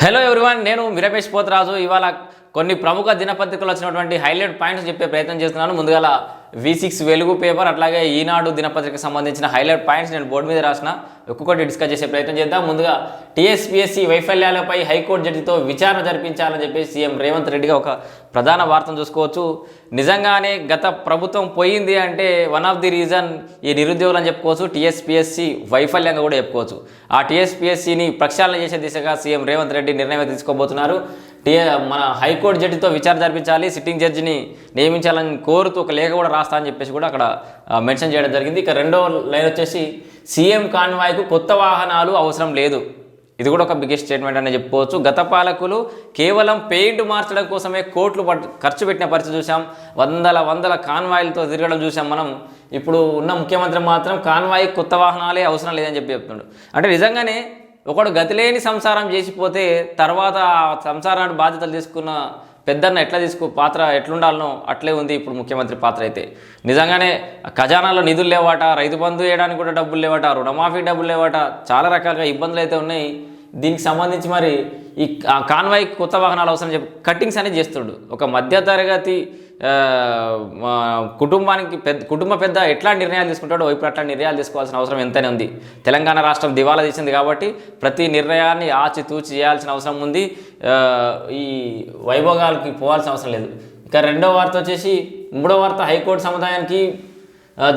Hello everyone, నేను రమేష్ పోతరాజు. ఇవాళ కొన్ని ప్రముఖ దినపత్రికలు వచ్చినటువంటి హైలైట్ పాయింట్స్ చెప్పే ప్రయత్నం చేస్తున్నాను. ముందుగా V6 వెలుగు పేపర్, అట్లాగే ఈనాడు దినపత్రికకు సంబంధించిన హైలైట్ పాయింట్స్ నేను బోర్డు మీద రాసిన ఒక్కొక్కటి డిస్కస్ చేసే ప్రయత్నం చేద్దాం. ముందుగా TSPSC వైఫల్యాలపై హైకోర్టు జడ్జితో విచారణ జరిపించాలని చెప్పేసి సీఎం రేవంత్ రెడ్డిగా ఒక ప్రధాన వార్తను చూసుకోవచ్చు. నిజంగానే గత ప్రభుత్వం పోయింది అంటే వన్ ఆఫ్ ది రీజన్ ఈ నిరుద్యోగులు అని చెప్పుకోవచ్చు. TSPSC వైఫల్యంగా కూడా చెప్పుకోవచ్చు. ఆ TSPSCని ప్రక్షాళన చేసే దిశగా సీఎం రేవంత్ రెడ్డి నిర్ణయం తీసుకోబోతున్నారు. మన హైకోర్టు జడ్జితో విచారణ జరిపించాలి, సిట్టింగ్ జడ్జిని నియమించాలని కోరుతూ ఒక లేఖ కూడా రాస్తా అని చెప్పేసి కూడా అక్కడ మెన్షన్ చేయడం జరిగింది. ఇక రెండో లైన్ వచ్చేసి సీఎం కాన్వాయ్కు కొత్త వాహనాలు అవసరం లేదు. ఇది కూడా ఒక బిగ్గెస్ట్ స్టేట్మెంట్ అని చెప్పుకోవచ్చు. గత పాలకులు కేవలం పెయింట్ మార్చడం కోసమే కోట్లు ఖర్చు పెట్టిన పరిస్థితి చూసాం. వందల కాన్వాయ్లతో తిరగడం చూసాం మనం. ఇప్పుడు ఉన్న ముఖ్యమంత్రి మాత్రం కాన్వాయ్కి కొత్త వాహనాలే అవసరం లేదని చెప్తున్నాడు. అంటే నిజంగానే ఒకడు గతిలేని సంసారం చేసిపోతే తర్వాత సంసారాన్ని బాధ్యతలు తీసుకున్న పెద్దన్న పాత్ర ఎట్లుండాలనో అట్లే ఉంది ఇప్పుడు ముఖ్యమంత్రి పాత్ర. అయితే నిజంగానే ఖజానాలో నిధులు లేవాట, రైతు బంధు వేయడానికి కూడా డబ్బులు లేవాట, రుణమాఫీ డబ్బులు లేవాట, చాలా రకాలుగా ఇబ్బందులు అయితే ఉన్నాయి. దీనికి సంబంధించి మరి ఈ కాన్వాయ్కి కొత్త వాహనాలు అవసరం చెప్పి కట్టింగ్స్ అనేది చేస్తుడు. ఒక మధ్యతరగతి కుటుంబ పెద్ద ఎట్లా నిర్ణయాలు తీసుకుంటాడో ఇప్పుడు అట్లా నిర్ణయాలు తీసుకోవాల్సిన అవసరం ఎంతనే ఉంది. తెలంగాణ రాష్ట్రం దివాలా తీసింది కాబట్టి ప్రతి నిర్ణయాన్ని ఆచితూచి చేయాల్సిన అవసరం ఉంది. ఈ వైభోగాలకి పోవాల్సిన అవసరం లేదు. ఇక రెండో వార్త వచ్చేసి, మూడో వార్త హైకోర్టు సముదాయానికి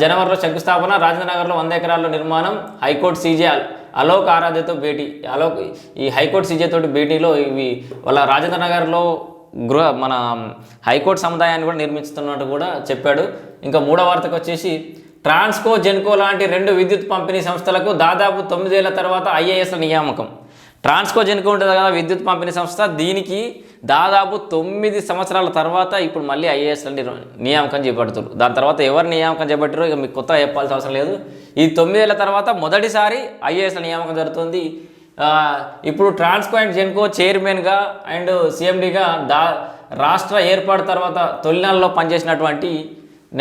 జనవరిలో శంకుస్థాపన, రాజేంద్రనగర్లో 100 ఎకరాల్లో నిర్మాణం, హైకోర్టు సీజే అలోక్ ఆరాధ్యతో భేటీ. ఈ హైకోర్టు సీజే తోటి భేటీలో ఇవి వాళ్ళ రాజేంద్రనగర్లో మన హైకోర్టు సముదాయాన్ని కూడా నిర్మిస్తున్నట్టు కూడా చెప్పాడు. ఇంకా మూడో వార్తకు వచ్చేసి, ట్రాన్స్కో, జెన్కో లాంటి 2 విద్యుత్ పంపిణీ సంస్థలకు దాదాపు 9 ఏళ్ల తర్వాత IASల నియామకం. ట్రాన్స్కో, జెన్కో ఉంటుంది కదా విద్యుత్ పంపిణీ సంస్థ, దీనికి దాదాపు 9 సంవత్సరాల తర్వాత ఇప్పుడు మళ్ళీ IASల నియామకం చేపడుతున్నారు. దాని తర్వాత ఎవరు నియామకం చేపట్టారో ఇక మీకు కొత్తగా చెప్పాల్సిన అవసరం లేదు. ఈ 9 ఏళ్ల తర్వాత మొదటిసారి IASల నియామకం జరుగుతుంది. ఇప్పుడు ట్రాన్స్కో అండ్ జెన్కో చైర్మన్గా అండ్ CMDగా రాష్ట్ర ఏర్పాటు తర్వాత తొలినాళ్ళలో పనిచేసినటువంటి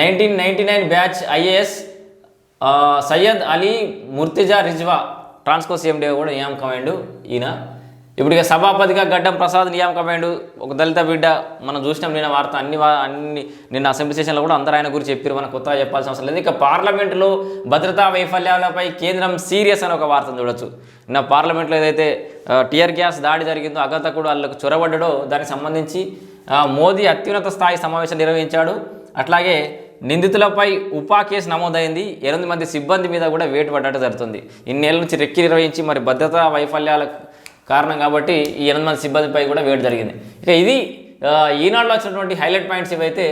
1999 బ్యాచ్ IAS సయ్యద్ అలీ ముర్తిజా రిజ్వా ట్రాన్స్కో CMDగా కూడా నియామకమైండు. ఈయన ఇప్పుడు ఇక సభాపతిగా గడ్డం ప్రసాద్ నియామకమైండు. ఒక దళిత బిడ్డ. మనం చూసినాం నిన్న వార్త, నిన్న అసెంబ్లీ సెషన్లో కూడా అందరూ ఆయన గురించి చెప్పారు. మనం కొత్తగా చెప్పాల్సిన అవసరం లేదు. ఇక పార్లమెంటులో భద్రతా వైఫల్యాలపై కేంద్రం సీరియస్ అని ఒక వార్తను చూడొచ్చు. నిన్న పార్లమెంట్లో ఏదైతే టియర్ గ్యాస్ దాడి జరిగిందో, అగతకుడు వాళ్ళకు చొరబడ్డాడో దానికి సంబంధించి మోదీ అత్యున్నత స్థాయి సమావేశం నిర్వహించాడు. అట్లాగే నిందితులపై ఉపా కేసు నమోదైంది. 8 మంది సిబ్బంది మీద కూడా వేటు పడ్డట్టు జరుగుతుంది. ఇన్నేళ్ళ నుంచి రెక్కి నిర్వహించి మరి భద్రతా వైఫల్యాల కారణం కాబట్టి ఈ 8 మంది సిబ్బందిపై కూడా వేటు జరిగింది. ఇక ఇది ఈనాడులో వచ్చినటువంటి హైలైట్ పాయింట్స్. ఇవైతే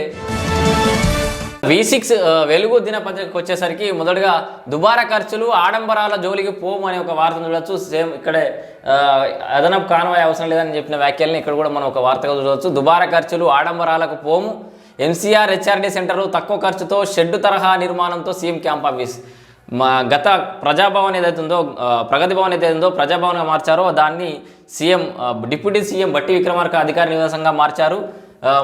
V6 వెలుగు దినపత్రికకు వచ్చేసరికి మొదటగా దుబారా ఖర్చులు, ఆడంబరాల జోలికి పోము అనే ఒక వార్తను చూడవచ్చు. సేమ్ ఇక్కడే అదనపు కాన్వాయ్ అవసరం లేదని చెప్పిన వ్యాఖ్యల్ని ఇక్కడ కూడా మనం ఒక వార్తగా చూడవచ్చు. దుబారా ఖర్చులు, ఆడంబరాలకు పోము, MCR HRD సెంటర్ తక్కువ ఖర్చుతో షెడ్డు తరహా నిర్మాణంతో సీఎం క్యాంప్ ఆఫీస్. గత ప్రజాభవన్ ఏదైతే ఉందో, ప్రగతి భవన్ ఏదైతే ఉందో ప్రజాభవన్గా మార్చారో దాన్ని డిప్యూటీ సీఎం బట్టి విక్రమార్క అధికార నివాసంగా మార్చారు.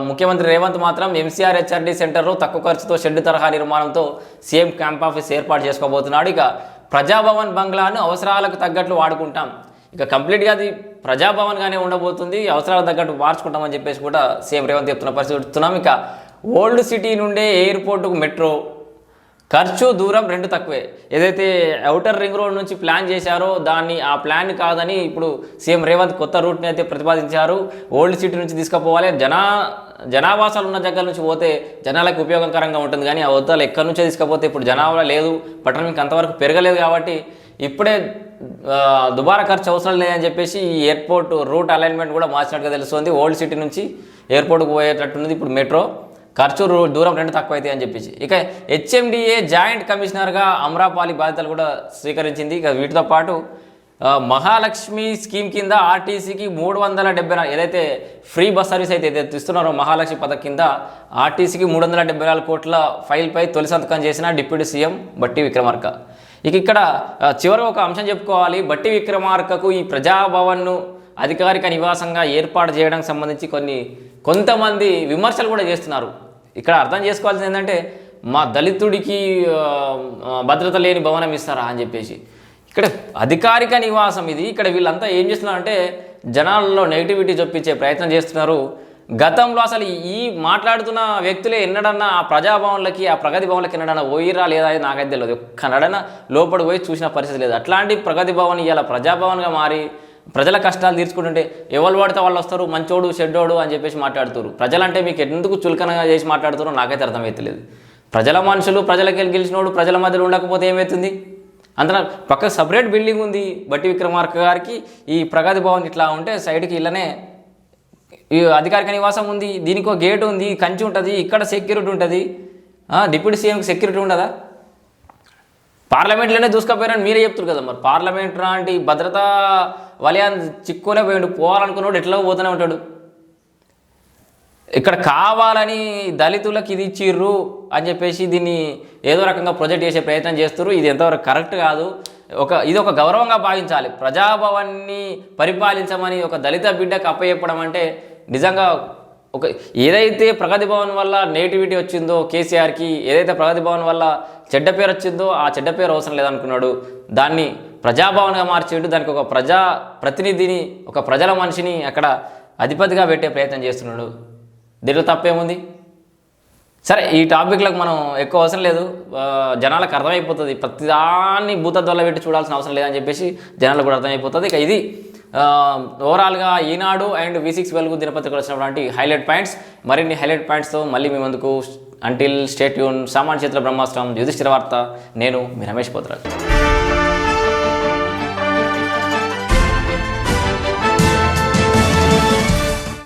ముఖ్యమంత్రి రేవంత్ మాత్రం MCR HRD సెంటర్లో తక్కువ ఖర్చుతో షెడ్డు తరహా నిర్మాణంతో సీఎం క్యాంప్ ఆఫీస్ ఏర్పాటు చేసుకోబోతున్నాడు. ఇక ప్రజాభవన్ బంగ్లాను అవసరాలకు తగ్గట్లు వాడుకుంటాం. ఇక కంప్లీట్గా అది ప్రజాభవన్గానే ఉండబోతుంది, అవసరాలకు తగ్గట్టు మార్చుకుంటామని చెప్పేసి కూడా సీఎం రేవంత్ చెప్తున్న పరిస్థితి చూస్తున్నాం. ఇక ఓల్డ్ సిటీ నుండే ఎయిర్పోర్టుకు మెట్రో, ఖర్చు దూరం 2 తక్కువే. ఏదైతే ఔటర్ రింగ్ రోడ్ నుంచి ప్లాన్ చేశారో ఆ ప్లాన్ కాదని ఇప్పుడు సీఎం రేవంత్ కొత్త రూట్ని అయితే ప్రతిపాదించారు. ఓల్డ్ సిటీ నుంచి తీసుకుపోవాలి, జనావాసాలు ఉన్న దగ్గర నుంచి పోతే జనాలకు ఉపయోగకరంగా ఉంటుంది. కానీ ఆ వద్దలు ఎక్కడి నుంచో తీసుకపోతే ఇప్పుడు జనాభా లేదు, పట్టణం ఇంకా అంతవరకు పెరగలేదు కాబట్టి ఇప్పుడే దుబారా ఖర్చు అవసరం లేదని చెప్పేసి ఈ ఎయిర్పోర్ట్ రూట్ అలైన్మెంట్ కూడా మార్చినట్టుగా తెలుస్తుంది. ఓల్డ్ సిటీ నుంచి ఎయిర్పోర్ట్కి పోయేటట్టున్నది ఇప్పుడు మెట్రో. ఖర్చు దూరం 2 తక్కువ అవుతాయి అని చెప్పేసి. ఇక HMDA జాయింట్ కమిషనర్గా అమ్రాపాలి బాధ్యతలు కూడా స్వీకరించింది. ఇక వీటితో పాటు మహాలక్ష్మి స్కీమ్ కింద RTCకి 374, ఏదైతే ఫ్రీ బస్ సర్వీస్ అయితే ఏదైతే ఇస్తున్నారో మహాలక్ష్మి పథకం కింద RTCకి 374 కోట్ల ఫైల్పై తొలి సంతకం చేసిన డిప్యూటీ సీఎం బట్టి విక్రమార్క. ఇక్కడ చివరిగా ఒక అంశం చెప్పుకోవాలి. బట్టి విక్రమార్కకు ఈ ప్రజాభవన్ను అధికారిక నివాసంగా ఏర్పాటు చేయడానికి సంబంధించి కొంతమంది విమర్శలు కూడా చేస్తున్నారు. ఇక్కడ అర్థం చేసుకోవాల్సింది ఏంటంటే, మా దళితుడికి భద్రత లేని భవనం ఇస్తారా అని చెప్పేసి. ఇక్కడ అధికారిక నివాసం ఇది. ఇక్కడ వీళ్ళంతా ఏం చేస్తున్నారంటే జనాల్లో నెగిటివిటీ చొప్పించే ప్రయత్నం చేస్తున్నారు. గతంలో అసలు ఈ మాట్లాడుతున్న వ్యక్తులే ఎన్నడన్నా ఆ ప్రజాభవన్లకి ఆ ప్రగతి భవన్లకి ఎన్నడన్నా పోయిరా లేదా అని నాకైతే తెలియదు. ఒక్కనడన్నా లోపలికి పోయి చూసిన పరిస్థితి లేదు. అట్లాంటి ప్రగతి భవన్ ఇలా ప్రజాభవన్గా మారి ప్రజల కష్టాలు తీర్చుకుంటుంటే ఎవరు పడితే వాళ్ళు వస్తారు, మంచోడు చెడ్డోడు అని చెప్పేసి మాట్లాడుతారు. ప్రజలంటే మీకు ఎందుకు చులకనగా చేసి మాట్లాడుతారో నాకైతే అర్థమవుతలేదు. ప్రజల మనుషులు ప్రజలకి గెలిచినోడు ప్రజల మధ్యలో ఉండకపోతే ఏమవుతుంది? అంత పక్క సపరేట్ బిల్డింగ్ ఉంది బట్టి విక్రమార్క గారికి. ఈ ప్రగతి భవన్ ఇట్లా ఉంటే సైడ్కి ఇళ్ళనే ఈ అధికారిక నివాసం ఉంది, దీనికి ఒక గేట్ ఉంది, కంచి ఉంటుంది, ఇక్కడ సెక్యూరిటీ ఉంటుంది. డిప్యూటీ సీఎంకి సెక్యూరిటీ ఉండదా? పార్లమెంట్లోనే దూసుకపోయారని మీరే చెప్తారు కదా. మరి పార్లమెంట్ లాంటి భద్రతా వలయాన్ని చిక్కునే పోయాడు. పోవాలనుకున్నాడు ఎట్లా పోతూనే ఉంటాడు. ఇక్కడ కావాలని దళితులకు ఇది ఇచ్చిర్రు అని చెప్పేసి దీన్ని ఏదో రకంగా ప్రొజెక్ట్ చేసే ప్రయత్నం చేస్తారు. ఇది ఎంతవరకు కరెక్ట్ కాదు. ఇది ఒక గౌరవంగా భావించాలి. ప్రజాభవన్ని పరిపాలించమని ఒక దళిత బిడ్డకు అప్పచెప్పడం అంటే నిజంగా ఒక ఏదైతే ప్రగతి భవన్ వల్ల నెగిటివిటీ వచ్చిందో కేసీఆర్కి, ఏదైతే ప్రగతి భవన్ వల్ల చెడ్డ పేరు వచ్చిందో ఆ చెడ్డ పేరు అవసరం లేదనుకున్నాడు. దాన్ని ప్రజాభవన్గా మార్చేడు, దానికి ఒక ప్రజా ప్రతినిధిని, ఒక ప్రజల మనిషిని అక్కడ అధిపతిగా పెట్టే ప్రయత్నం చేస్తున్నాడు. దీంట్లో తప్పేముంది? సరే, ఈ టాపిక్లకు మనం ఎక్కువ అవసరం లేదు. జనాలకు అర్థమైపోతుంది. ప్రతిదాన్ని భూతద్వాల పెట్టి చూడాల్సిన అవసరం లేదని చెప్పేసి జనాలకు కూడా అర్థమైపోతుంది. ఇక ఇది ఓవరాల్గా ఈనాడు అండ్ V6 వెలుగు దినపత్రికలు వచ్చినటువంటి హైలైట్ పాయింట్స్. మరిన్ని హైలైట్ పాయింట్స్తో మళ్ళీ మీ ముందుకు. Until stay tune. సామాన్య చేతుల బ్రహ్మాస్త్రం, యుధిష్ఠిర వార్త. నేను మీ రమేష్ పోతరాజు.